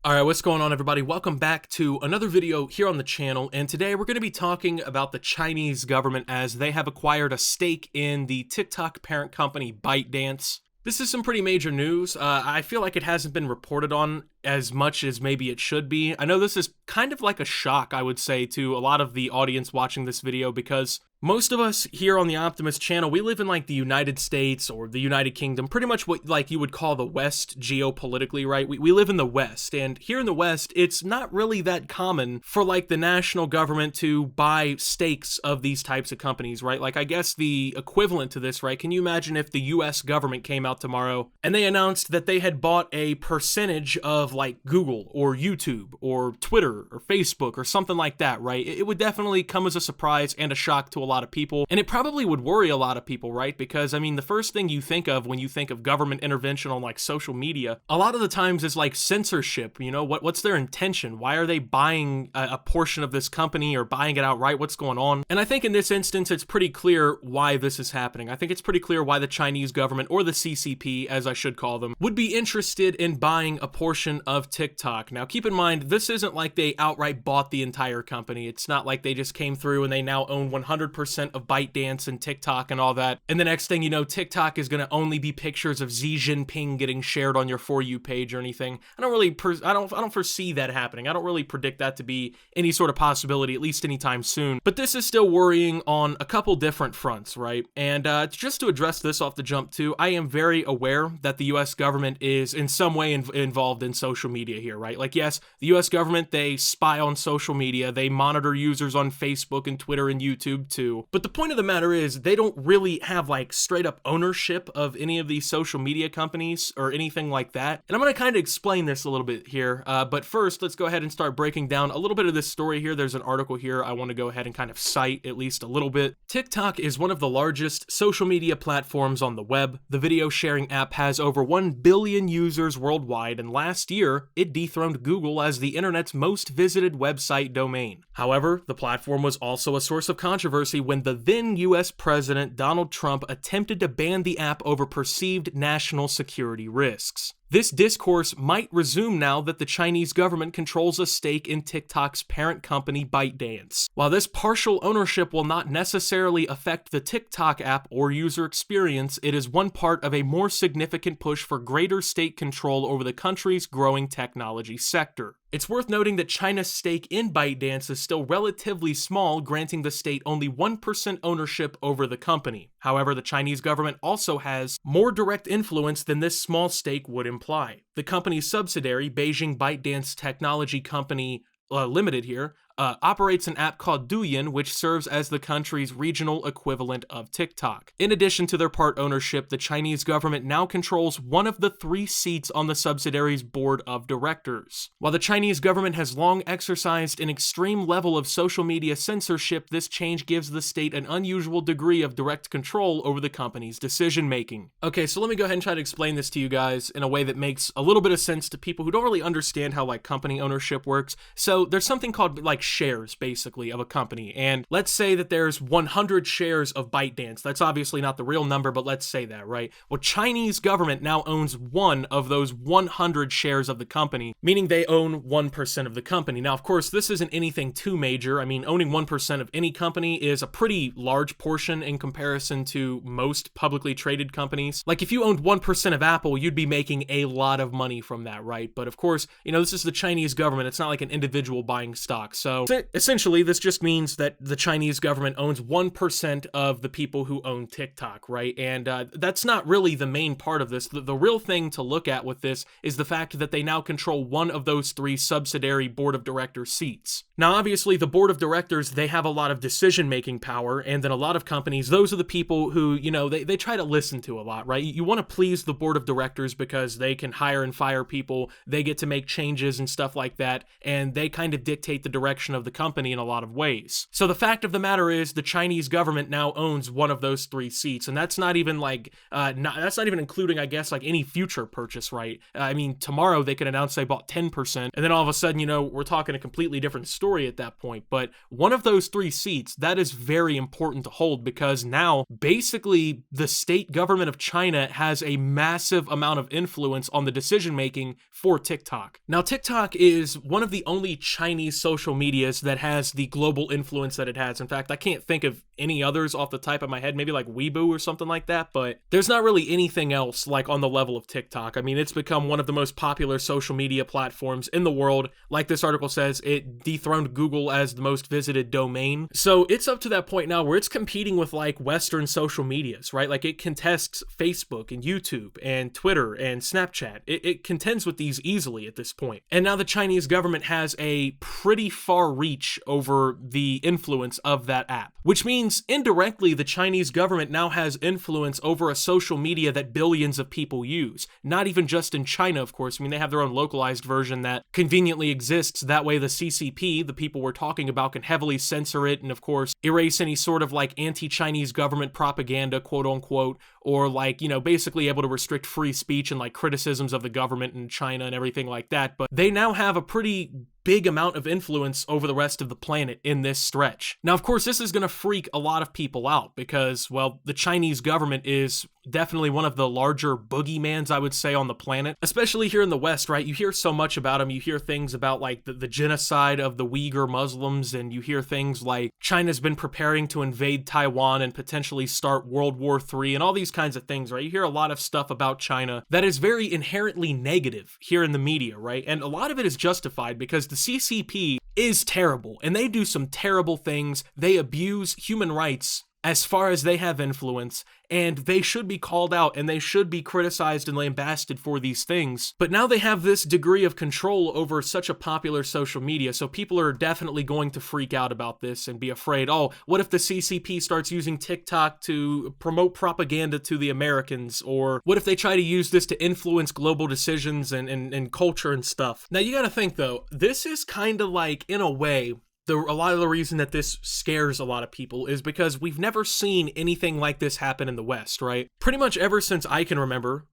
Alright, what's going on everybody? Welcome back to another video here on the channel, and today we're going to be talking about the Chinese government as they have acquired a stake in the TikTok parent company ByteDance. This is some pretty major news. I feel like it hasn't been reported on as much as maybe it should be. I know this is kind of like a shock, I would say, to a lot of the audience watching this video because most of us here on the Optimus channel, we live in like the United States or the United Kingdom, pretty much what like you would call the West geopolitically, right? We live in the West, and here in the West, it's not really that common for like the national government to buy stakes of these types of companies, right? Like I guess the equivalent to this, right? Can you imagine if the US government came out tomorrow and they announced that they had bought a percentage of like Google or YouTube or Twitter or Facebook or something like that, right? It would definitely come as a surprise and a shock to a lot of people, and it probably would worry a lot of people, right? Because I mean, the first thing you think of when you think of government intervention on like social media, a lot of the times is like censorship. You know, what's their intention? Why are they buying a portion of this company or buying it outright? What's going on? And I think in this instance, it's pretty clear why this is happening. I think it's pretty clear why the Chinese government, or the CCP, as I should call them, would be interested in buying a portion of TikTok. Now, keep in mind, this isn't like they outright bought the entire company. It's not like they just came through and they now own 100% of ByteDance and TikTok and all that. And the next thing you know, TikTok is going to only be pictures of Xi Jinping getting shared on your For You page or anything. I don't foresee that happening. I don't really predict that to be any sort of possibility, at least anytime soon. But this is still worrying on a couple different fronts, right? And just to address this off the jump too, I am very aware that the US government is in some way involved in social media here, right? Like, yes, the US government, they spy on social media, they monitor users on Facebook and Twitter and YouTube too. But the point of the matter is they don't really have like straight up ownership of any of these social media companies or anything like that. And I'm going to kind of explain this a little bit here. But first, let's go ahead and start breaking down a little bit of this story here. There's an article here I want to go ahead and kind of cite at least a little bit. TikTok is one of the largest social media platforms on the web. The video sharing app has over 1 billion users worldwide, and last year, it dethroned Google as the internet's most visited website domain. However, the platform was also a source of controversy when the then US President Donald Trump attempted to ban the app over perceived national security risks. This discourse might resume now that the Chinese government controls a stake in TikTok's parent company ByteDance. While this partial ownership will not necessarily affect the TikTok app or user experience, it is one part of a more significant push for greater state control over the country's growing technology sector. It's worth noting that China's stake in ByteDance is still relatively small, granting the state only 1% ownership over the company. However, the Chinese government also has more direct influence than this small stake would imply. The company's subsidiary, Beijing ByteDance Technology Company Limited here, operates an app called Douyin, which serves as the country's regional equivalent of TikTok. In addition to their part ownership, the Chinese government now controls one of the 3 seats on the subsidiary's board of directors. While the Chinese government has long exercised an extreme level of social media censorship, this change gives the state an unusual degree of direct control over the company's decision-making. Okay, so let me go ahead and try to explain this to you guys in a way that makes a little bit of sense to people who don't really understand how like company ownership works. So there's something called like shares basically of a company, and let's say that there's 100 shares of ByteDance. That's obviously not the real number, but let's say that, right? Well, Chinese government now owns one of those 100 shares of the company, meaning they own 1% of the company. Now, of course, this isn't anything too major. I mean, owning 1% of any company is a pretty large portion in comparison to most publicly traded companies. Like if you owned 1% of Apple, you'd be making a lot of money from that, right? But of course, you know, this is the Chinese government. It's not like an individual buying stock. So essentially, this just means that the Chinese government owns 1% of the people who own TikTok, right? And that's not really the main part of this. The real thing to look at with this is the fact that they now control one of those 3 subsidiary board of directors seats. Now, obviously, the board of directors, they have a lot of decision-making power, and then a lot of companies, those are the people who, you know, they try to listen to a lot, right? You want to please the board of directors because they can hire and fire people, they get to make changes and stuff like that, and they kind of dictate the direction direction of the company in a lot of ways. So the fact of the matter is the Chinese government now owns one of those 3 seats, and that's not even like, that's not even including, I guess, like any future purchase, right? I mean, tomorrow they could announce they bought 10%, and then all of a sudden, you know, we're talking a completely different story at that point. But one of those 3 seats, that is very important to hold, because now basically the state government of China has a massive amount of influence on the decision making for TikTok. Now, TikTok is one of the only Chinese social medias that has the global influence that it has. In fact, I can't think of any others off the top of my head, maybe like Weibo or something like that, but there's not really anything else like on the level of TikTok. I mean, it's become one of the most popular social media platforms in the world. Like this article says, it dethroned Google as the most visited domain. So it's up to that point now where it's competing with like Western social medias, right? Like it contests Facebook and YouTube and Twitter and Snapchat. It contends with these easily at this point. And now the Chinese government has a pretty far reach over the influence of that app, which means indirectly the Chinese government now has influence over a social media that billions of people use. Not even just in China, of course. I mean, they have their own localized version that conveniently exists. That way the CCP, the people we're talking about, can heavily censor it and, of course, erase any sort of like anti-Chinese government propaganda, quote unquote, or like, you know, basically able to restrict free speech and like criticisms of the government in China and everything like that. But they now have a pretty big amount of influence over the rest of the planet in this stretch. Now, of course, this is going to freak a lot of people out because, well, the Chinese government is definitely one of the larger boogeymans, I would say, on the planet, especially here in the West, right? You hear so much about them. You hear things about like the genocide of the Uyghur Muslims, and you hear things like China's been preparing to invade Taiwan and potentially start World War III and all these kinds of things, right? You hear a lot of stuff about China that is very inherently negative here in the media, right? And a lot of it is justified because the CCP is terrible and they do some terrible things. They abuse human rights as far as they have influence, and they should be called out and they should be criticized and lambasted for these things. But now they have this degree of control over such a popular social media, so people are definitely going to freak out about this and be afraid, oh, what if the CCP starts using TikTok to promote propaganda to the Americans? Or what if they try to use this to influence global decisions and culture and stuff? Now you gotta think though, this is kind of like, in a way, a lot of the reason that this scares a lot of people is because we've never seen anything like this happen in the West, right? Pretty much ever since I can remember,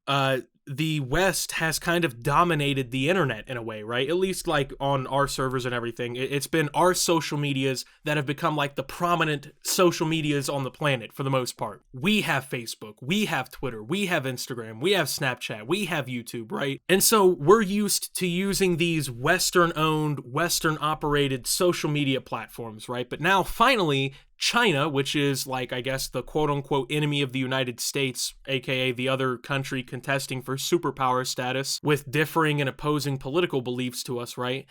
the West has kind of dominated the internet in a way, right? At least like on our servers and everything. It's been our social medias that have become like the prominent social medias on the planet for the most part. We have Facebook, we have Twitter, we have Instagram, we have Snapchat, we have YouTube, right? And so we're used to using these Western-owned, Western-operated social media platforms, right? But now finally, China, which is like, I guess, the quote-unquote enemy of the United States, aka the other country contesting for superpower status with differing and opposing political beliefs to us, right?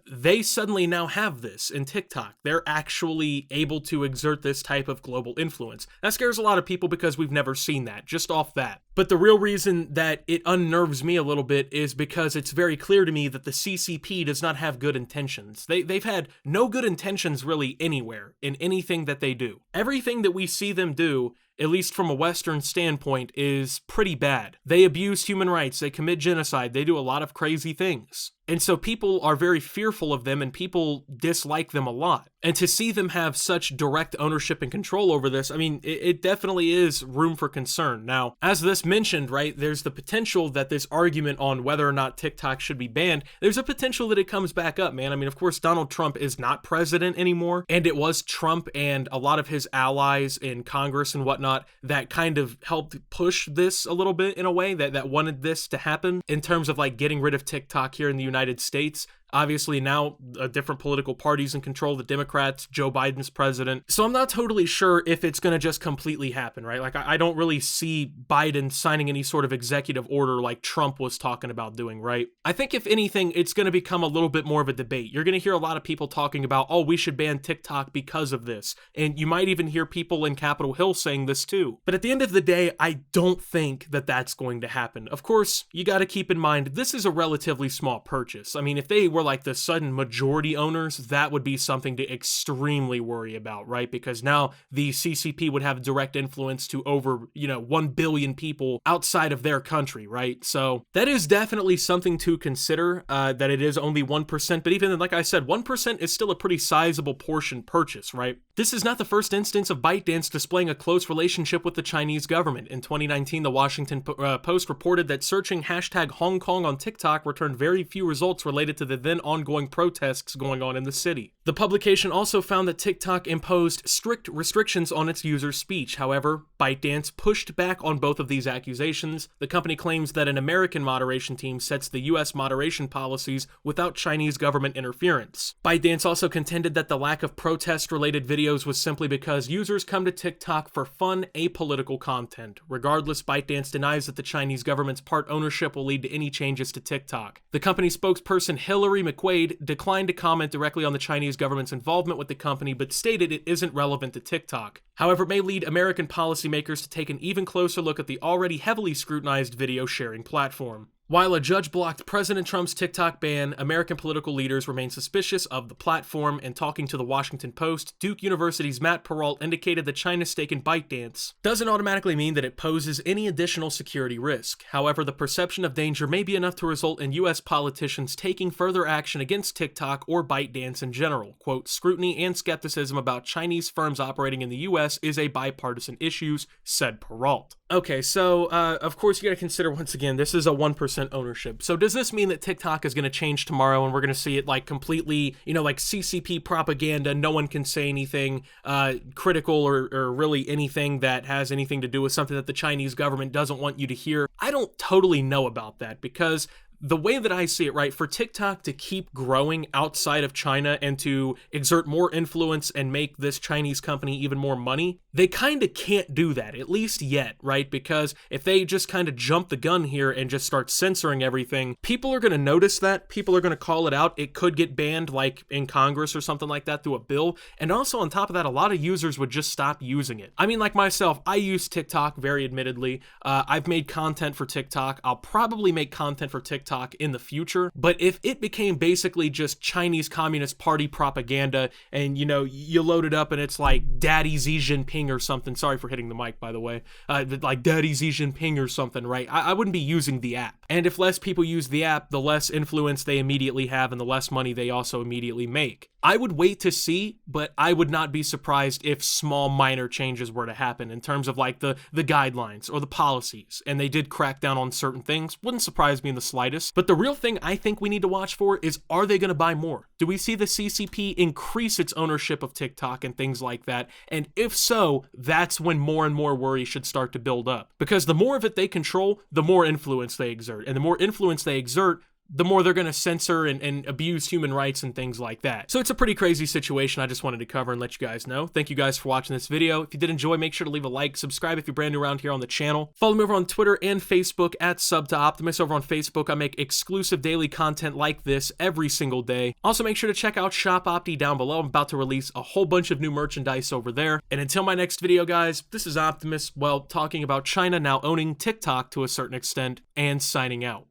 They suddenly now have this in TikTok. They're actually able to exert this type of global influence. That scares a lot of people because we've never seen that, just off that. But the real reason that it unnerves me a little bit is because it's very clear to me that the CCP does not have good intentions. They've had no good intentions really anywhere in anything that they do. Everything that we see them do, at least from a Western standpoint, is pretty bad. They abuse human rights, they commit genocide, they do a lot of crazy things. And so people are very fearful of them and people dislike them a lot. And to see them have such direct ownership and control over this, I mean, it definitely is room for concern. Now, as this mentioned, right, there's the potential that this argument on whether or not TikTok should be banned, there's a potential that it comes back up, man. I mean, of course, Donald Trump is not president anymore, and it was Trump and a lot of his allies in Congress and whatnot that kind of helped push this a little bit in a way that wanted this to happen in terms of like getting rid of TikTok here in the United States. Obviously now different political parties in control, the Democrats, Joe Biden's president. So I'm not totally sure if it's going to just completely happen, right? Like I don't really see Biden signing any sort of executive order like Trump was talking about doing, right? I think if anything, it's going to become a little bit more of a debate. You're going to hear a lot of people talking about, oh, we should ban TikTok because of this. And you might even hear people in Capitol Hill saying this too. But at the end of the day, I don't think that that's going to happen. Of course, you got to keep in mind, this is a relatively small purchase. I mean, if they were were like the sudden majority owners, that would be something to extremely worry about, right? Because now the CCP would have direct influence to over, 1 billion people outside of their country, right? So that is definitely something to consider, that it is only 1%, but even like I said, 1% is still a pretty sizable portion purchase, right? This is not the first instance of ByteDance displaying a close relationship with the Chinese government. In 2019, the Washington Post reported that searching hashtag Hong Kong on TikTok returned very few results related to the then ongoing protests going on in the city. The publication also found that TikTok imposed strict restrictions on its users' speech. However, ByteDance pushed back on both of these accusations. The company claims that an American moderation team sets the U.S. moderation policies without Chinese government interference. ByteDance also contended that the lack of protest-related videos was simply because users come to TikTok for fun, apolitical content. Regardless, ByteDance denies that the Chinese government's part ownership will lead to any changes to TikTok. The company spokesperson Hillary McQuaid declined to comment directly on the Chinese government's involvement with the company, but stated it isn't relevant to TikTok. However, it may lead American policymakers to take an even closer look at the already heavily scrutinized video sharing platform. While a judge blocked President Trump's TikTok ban, American political leaders remain suspicious of the platform, and talking to the Washington Post, Duke University's Matt Peralt indicated that China's stake in ByteDance doesn't automatically mean that it poses any additional security risk. However, the perception of danger may be enough to result in U.S. politicians taking further action against TikTok or ByteDance in general. Quote, scrutiny and skepticism about Chinese firms operating in the U.S. is a bipartisan issue, said Peralt. Okay, so of course you gotta consider, once again, this is a 1% ownership. So does this mean that TikTok is gonna change tomorrow and we're gonna see it like completely, like CCP propaganda, no one can say anything critical or really anything that has anything to do with something that the Chinese government doesn't want you to hear? I don't totally know about that, because the way that I see it, right, for TikTok to keep growing outside of China and to exert more influence and make this Chinese company even more money, they kind of can't do that, at least yet, right? Because if they just kind of jump the gun here and just start censoring everything, people are going to notice that, people are going to call it out, it could get banned like in Congress or something like that through a bill, and also on top of that, a lot of users would just stop using it. I mean, like myself, I use TikTok very admittedly. I've made content for TikTok. I'll probably make content for TikTok in the future, but if it became basically just Chinese Communist Party propaganda and, you load it up and it's like Daddy Xi Jinping or something, sorry for hitting the mic, by the way, like Daddy Xi Jinping or something, right? I wouldn't be using the app. And if less people use the app, the less influence they immediately have and the less money they also immediately make. I would wait to see, but I would not be surprised if small minor changes were to happen in terms of like the guidelines or the policies, and they did crack down on certain things. Wouldn't surprise me in the slightest. But the real thing I think we need to watch for is, are they going to buy more? Do we see the CCP increase its ownership of TikTok and things like that? And if so, that's when more and more worry should start to build up. Because the more of it they control, the more influence they exert. And the more influence they exert, the more they're going to censor and abuse human rights and things like that. So it's a pretty crazy situation I just wanted to cover and let you guys know. Thank you guys for watching this video. If you did enjoy, make sure to leave a like, subscribe if you're brand new around here on the channel. Follow me over on Twitter and Facebook at @SubToOptimus. Over on Facebook, I make exclusive daily content like this every single day. Also, make sure to check out Shop Opti down below. I'm about to release a whole bunch of new merchandise over there. And until my next video, guys, this is Optimus, well, talking about China now owning TikTok to a certain extent, and signing out.